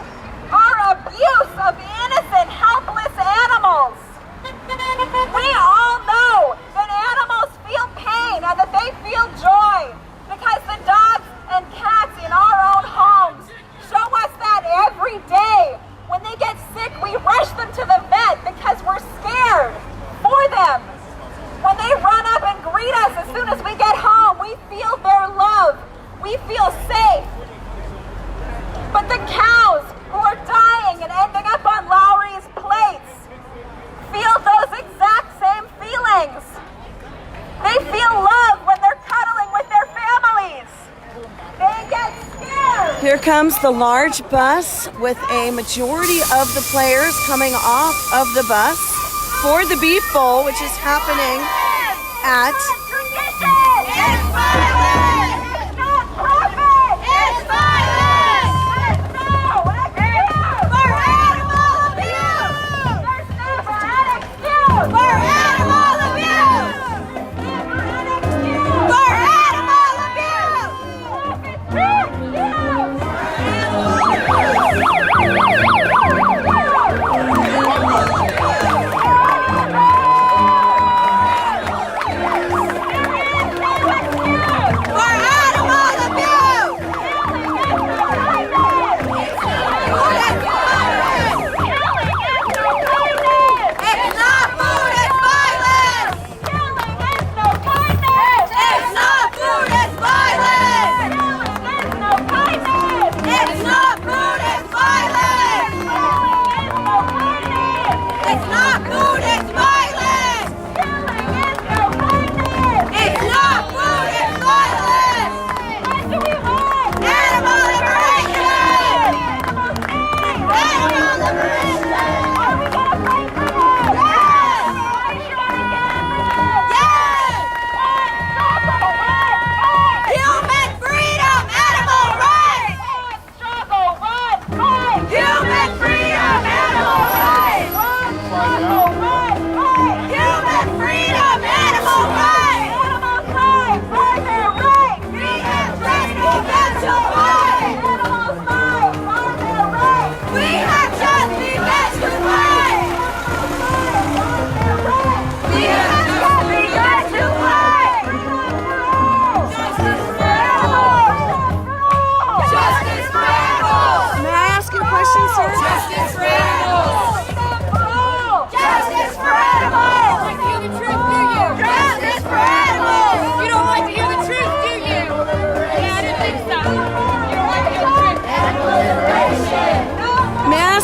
our abuse of innocent, helpless animals. We all know that animals feel pain and that they feel joy, because the dogs and cats in our own homes show us that every day. When they get sick, we rush them to the vet because we're scared for them. When they run up and greet us as soon as we get home, we feel their love. We feel safe. But the cows who are dying and ending up on Lawry's plates feel those exact same feelings. They feel love when they're cuddling with their families. They get scared. Here comes the large bus with a majority of the players coming off of the bus for the Beef Bowl, which is happening at It's violence! It's not profit! It's violence! There's no excuse for animal abuse! There's never an excuse for animal abuse! Never an excuse for animal abuse!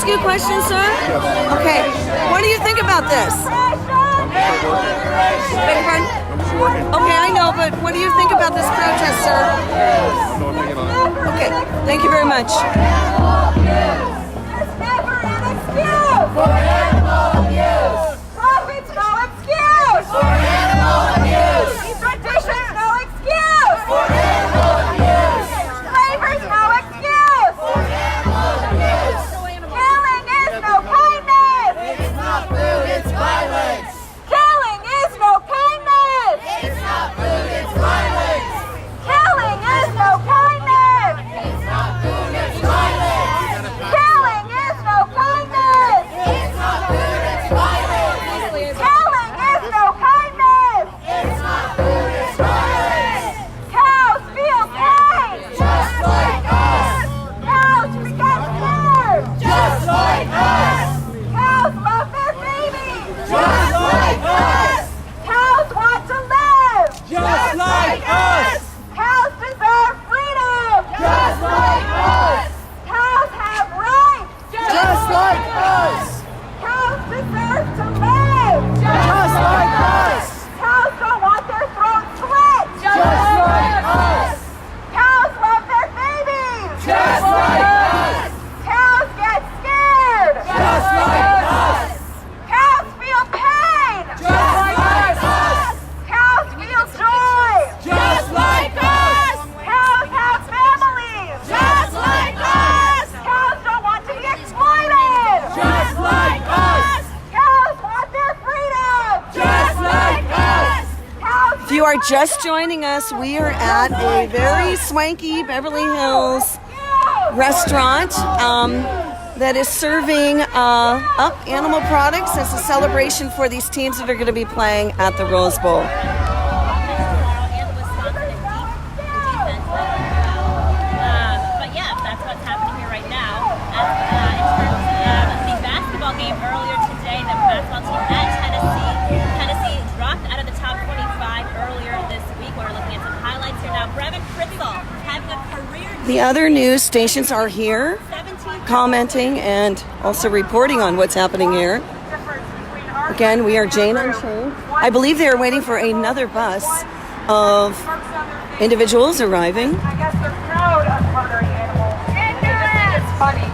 you a question, sir? Yes. Okay. What do you think about this? Beg your pardon? I'm just working. Okay, I know, but what do you think about this protest, sir? No opinion on it. Okay. Thank you very much. There's never an excuse for animal abuse. Profits, no excuse for animal abuse. Traditions, no excuse for animal abuse. Flavors, no excuse for animal abuse. Killing is no kindness. It's not food, it's violence. Killing is no kindness. It's not food, it's violence. Killing is no kindness. It's not food, it's violence. Killing is no kindness. are just joining us, we are at a very swanky Beverly Hills restaurant that is serving up animal products as a celebration for these teams that are going to be playing at the Rose Bowl. But yeah, that's what's happening here right now. In terms of the basketball game earlier today, the basketball team at Tennessee dropped out of the top 25 earlier this week. We're looking at some highlights here now. Brevin Fritzl having a career. The other news stations are here commenting and also reporting on what's happening here. Again, we are Jane Unchained. I believe they are waiting for another bus of individuals arriving. I guess they're proud of murdering animals. They just think it's funny.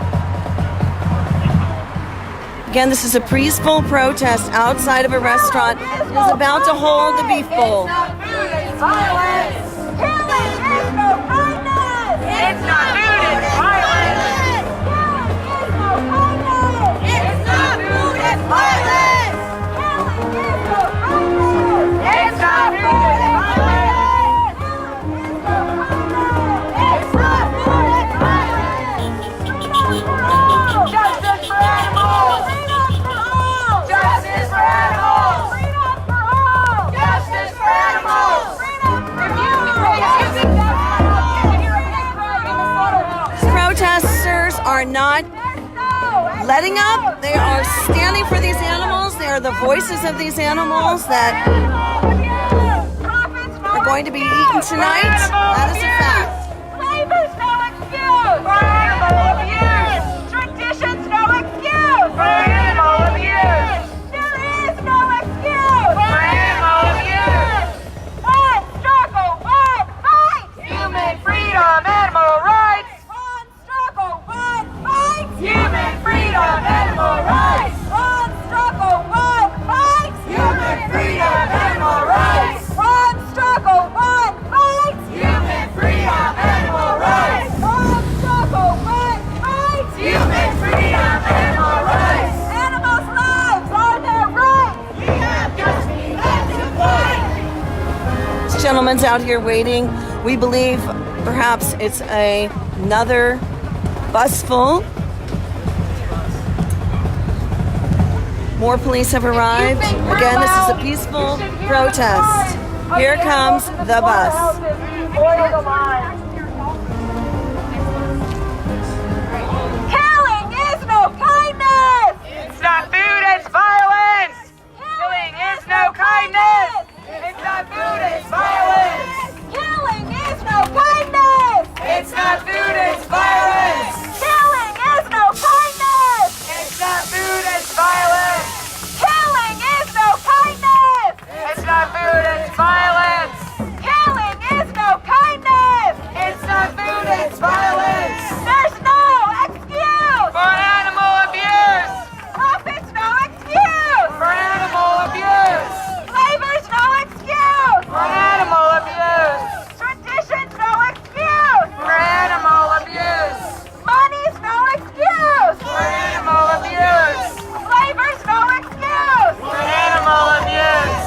Again, this is a peaceful protest outside of a restaurant that is about to hold the beef bowl. It's not food, it's violence. Killing is no kindness. It's not food, it's violence. It's not food, it's violence. Killing is no kindness. It's not food, it's violence. It's not food, it's violence. Justice for animals. Justice for animals. Justice for animals. Protesters are not letting up. They are standing for these animals. They are the voices of these animals that are going to be eaten tonight. That is a fact. Labor's no excuse for animal abuse. Tradition's no excuse for animal abuse. There is no excuse for animal abuse. One struggle, one fight. Human freedom, animal rights. One struggle, one fight. Human freedom, animal rights. One struggle, one fight. Human freedom, animal rights. One struggle, one fight. Human freedom, animal rights. One struggle, one fight. Human freedom, animal rights. Animals' lives are their rights. We have just begun to fight. This gentleman's out here waiting. We believe perhaps it's another bus full. More police have arrived. Again, this is a peaceful protest. Here comes the bus. Killing is no kindness. It's not food, it's violence. Killing is no kindness. It's not food, it's violence. Killing is no kindness. It's not food, it's violence. Killing is no kindness. It's not food, it's violence. Killing is no kindness. It's not food, it's violence. Killing is no kindness. It's not food, it's violence. There's no excuse for animal abuse. Profits no excuse for animal abuse. Labor's no excuse for animal abuse. Tradition's no excuse for animal abuse. Money's no excuse for animal abuse. Labor's no excuse for animal abuse.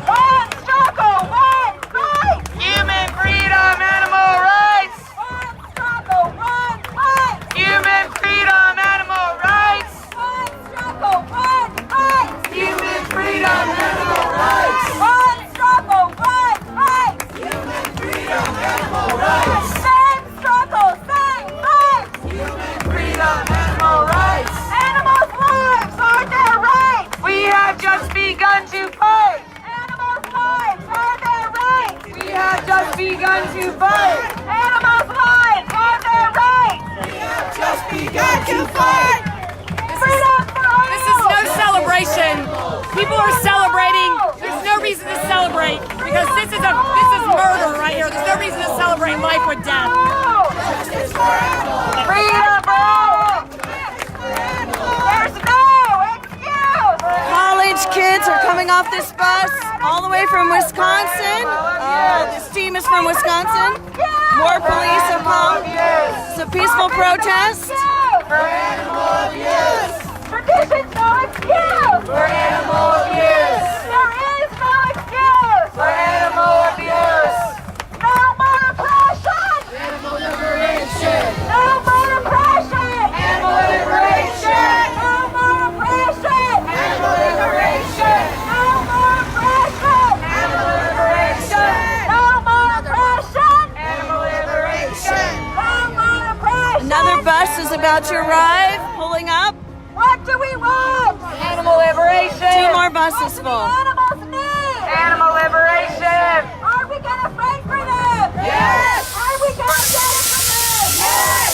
One struggle, one fight. Human freedom, animal rights. One struggle, one fight. Human freedom, animal rights. One struggle, one fight. Human freedom, animal rights. One struggle, one fight. Human freedom, animal rights. Same struggle, same fight. Human freedom, animal rights. Animals' lives are their rights. We have just begun to fight. Animals' lives are their rights. We have just begun to fight. Animals' lives are their rights. We have just begun to fight. Freedom for all. This is no celebration. People are celebrating. There's no reason to celebrate because this is murder right here. There's no reason to celebrate life or death. Freedom for all. There's no excuse. College kids are coming off this bus all the way from Wisconsin. This team is from Wisconsin. More police have come. It's a peaceful protest. For animal abuse. Tradition's no excuse. For animal abuse. There is no excuse. For animal abuse. process full. Animals need. Animal liberation. Are we gonna fight for them? Yes. Are we gonna get it for them? Yes.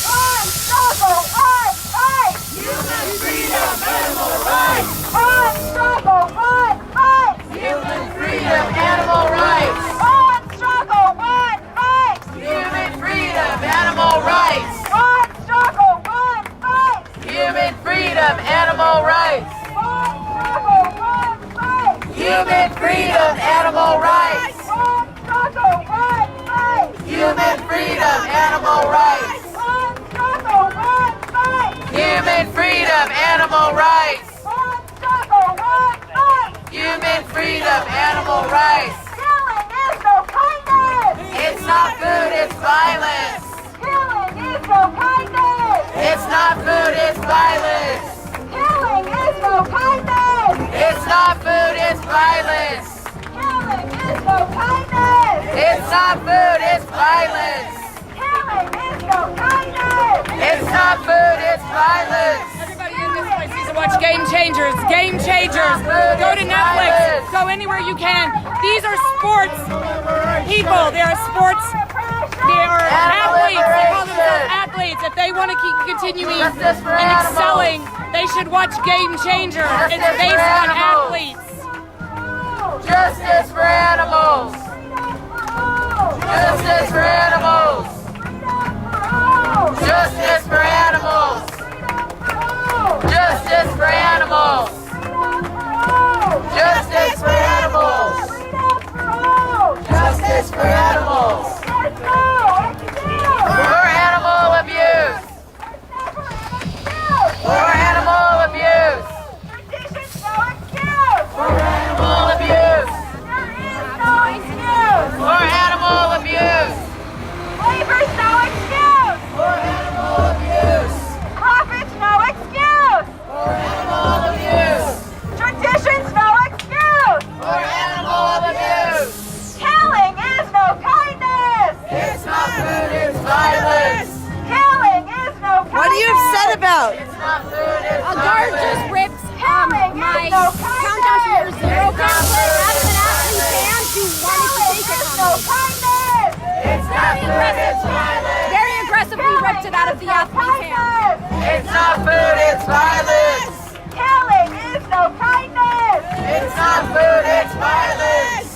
On struggle, on fight. Human freedom, animal rights. On struggle, on fight. Human freedom, animal rights. On struggle, on fight. Human freedom, animal rights. On struggle, on fight. Human freedom, animal rights. On struggle, on fight. Human freedom, animal rights. On struggle, on fight. Human freedom, animal rights. On struggle, on fight. Human freedom, animal rights. On struggle, on fight. Human freedom, animal rights. Killing is no kindness. It's not food, it's violence. Killing is no kindness. It's not food, it's violence. Killing is no kindness. It's not food, it's violence. Killing is no kindness. It's not food, it's violence. Killing is no kindness. It's not food, it's violence. Everybody in this place needs to watch Game Changers. Game Changers. Go to Netflix. Go anywhere you can. These are sports people. They are sports. They are athletes. They call themselves athletes. If they want to keep continuing and excelling, they should watch Game Changers. It's based on athletes. Justice for animals. Justice for animals. Justice for animals. Justice for animals. Justice for animals. Justice for animals. For animal abuse. For animal abuse. For animal abuse. For animal abuse. Labor's no excuse. For animal abuse. Profits no excuse. For animal abuse. Traditions no excuse. For animal abuse. Killing is no kindness. It's not food, it's violence. Killing is no kindness. What are you upset about? It's not food, it's A guard violence. just ripped Killing my is no countdown to your zero pamphlet out of an athlete's hand who wanted to take it no from me. kindness. It's not food, it's violence. Very aggressively ripped it out of the athlete's hand. It's not food, it's violence. Killing is no kindness. It's not food, it's violence.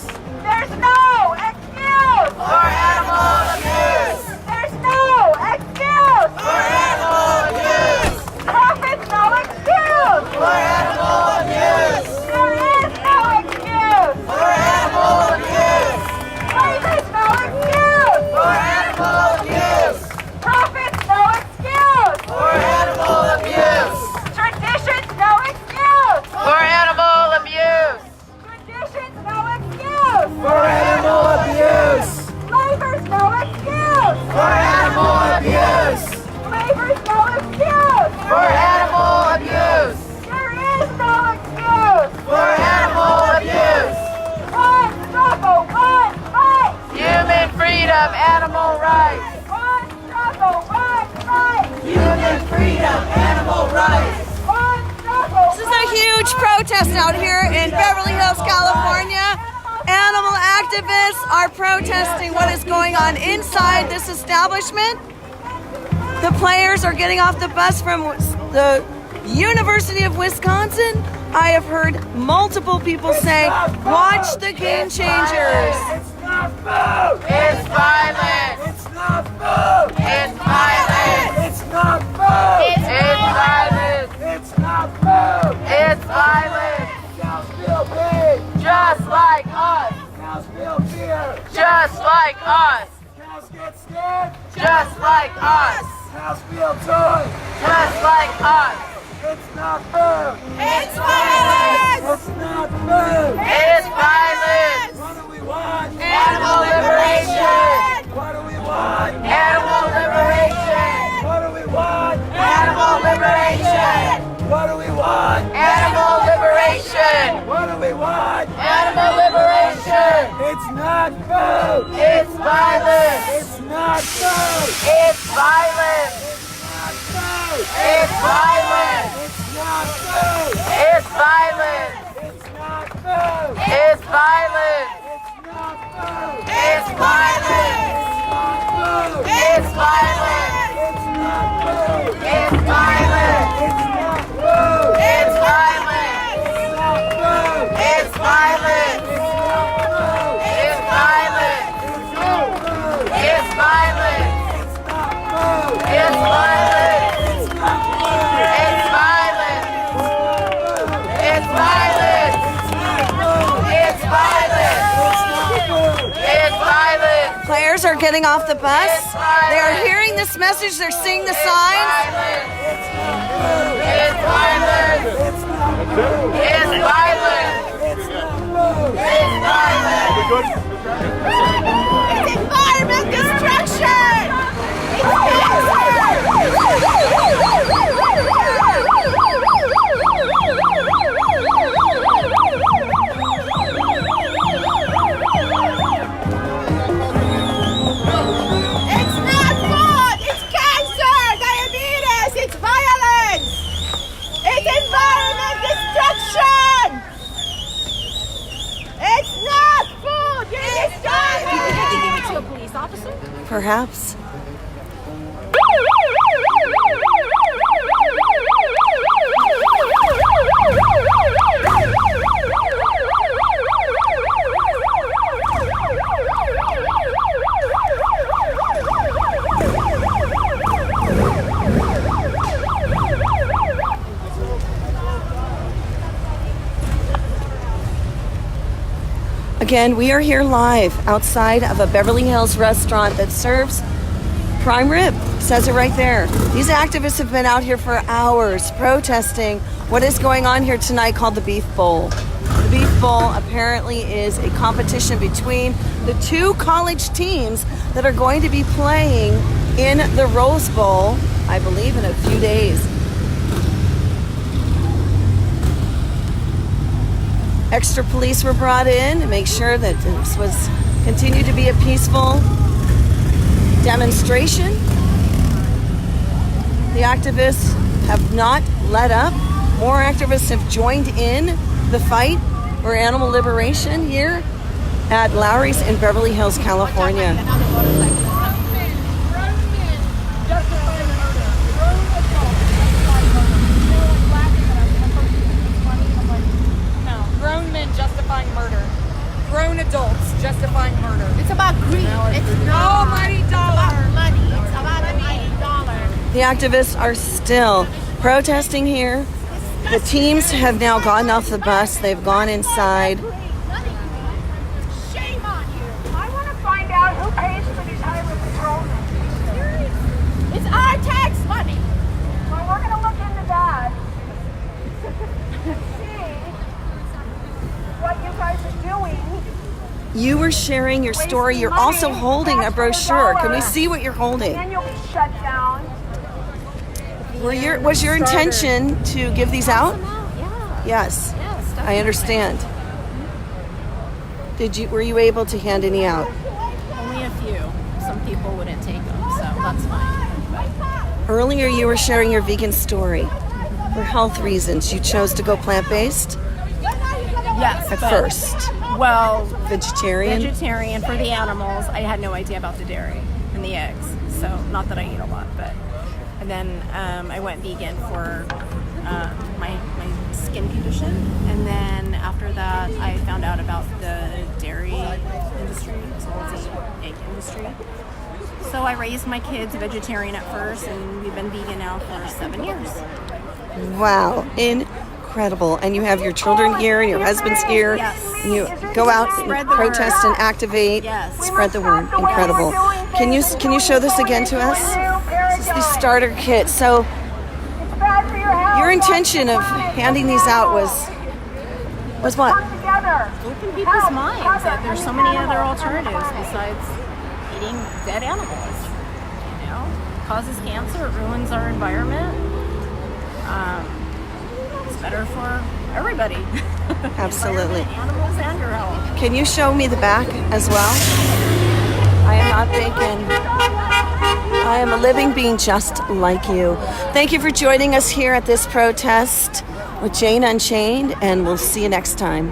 There's no excuse. For animal abuse. There's no excuse. For animal abuse. Profits no excuse. For animal abuse. There is no excuse. For animal abuse. Labor's no excuse. For animal abuse. Profits no excuse. For animal abuse. Traditions no excuse. For animal abuse. Traditions no excuse. For animal abuse. Labor's no excuse. For animal abuse. Labor's no excuse. For animal abuse. There is no excuse. For animal abuse. One struggle, one fight. Human freedom, animal rights. One struggle, one fight. Human freedom, animal rights. One struggle. This is a huge protest out here in Beverly Hills, California. Animal activists are protesting what is going on inside this establishment. The players are getting off the bus from the University of Wisconsin. I have heard multiple people say, watch the Game Changers. It's not food. It's violence. It's not food. It's violence. It's not food. It's violence. It's not food. It's violence. Cows feel pain. Just like us. Cows feel fear. Just like us. Cows get scared. Just like us. Cows feel joy. Just like us. It's not food. It's violence. It's not food. It's violence. What do we want? Animal liberation. What do we want? Animal liberation. What do we want? Animal liberation. What do we want? Animal liberation. What do we want? Animal liberation. It's not food. It's violence. It's not food. It's violence. It's not food. It's violence. It's not food. It's violence. Players are getting off the bus. They are hearing this message. They're seeing the signs. It's violence! It's violence! It's violence! It's environment destruction! It's not food! It's cancer! Diabetes! It's violence! It's environment destruction! It's not food! You're destroying! You think I can give it to a police officer? Perhaps. Again, we are here live outside of a Beverly Hills restaurant that serves prime rib. Says it right there. These activists have been out here for hours protesting what is going on here tonight called the Beef Bowl. The Beef Bowl apparently is a competition between the two college teams that are going to be playing in the Rose Bowl, I believe, in a few days. Extra police were brought in to make sure that this was continued to be a peaceful demonstration. The activists have not let up. More activists have joined in the fight for animal liberation here at Lawry's in Beverly Hills, California. Grown men justifying murder. Grown adults justifying murder. It's about greed. It's not almighty dollar. money. It's about almighty dollar. The activists are still protesting here. The teams have now gotten off the bus. They've gone inside. shame on you! I want to find out who pays for these highway patrolmen. It's our tax money. Well, we're going to look into that. See what you guys are doing. You were sharing your story. You're also holding a brochure. Can we see what you're holding? Then you'll be shut down. Was your intention to give these out? Yeah. Yes. Yes. I understand. Were you able to hand any out? Only a few. Some people wouldn't take them, so that's fine. Earlier you were sharing your vegan story. For health reasons, you chose to go plant-based Yes. at but- first. Well, Vegetarian? vegetarian for the animals. I had no idea about the dairy and the eggs, so not that I eat a lot, but. And then I went vegan for my skin condition, and then after that I found out about the dairy industry as well as the egg industry. So I raised my kids vegetarian at first, and we've been vegan now for 7 years. Wow, incredible. And you have your children here and your husband's here. Yes. And you go out and Spread the protest word. and activate. Yes. Spread the word. Incredible. Can you show this again to us? This is the starter kit. So It's bad for your health. your intention of handing these out was what? Come together. Open people's minds that there's so many other alternatives besides eating dead animals. You know, it causes cancer, it ruins our environment. It's better for everybody. Absolutely. Animals and your health. Can you show me the back as well? I am not thinking. I am a living being just like you. Thank you for joining us here at this protest with Jane Unchained, and we'll see you next time.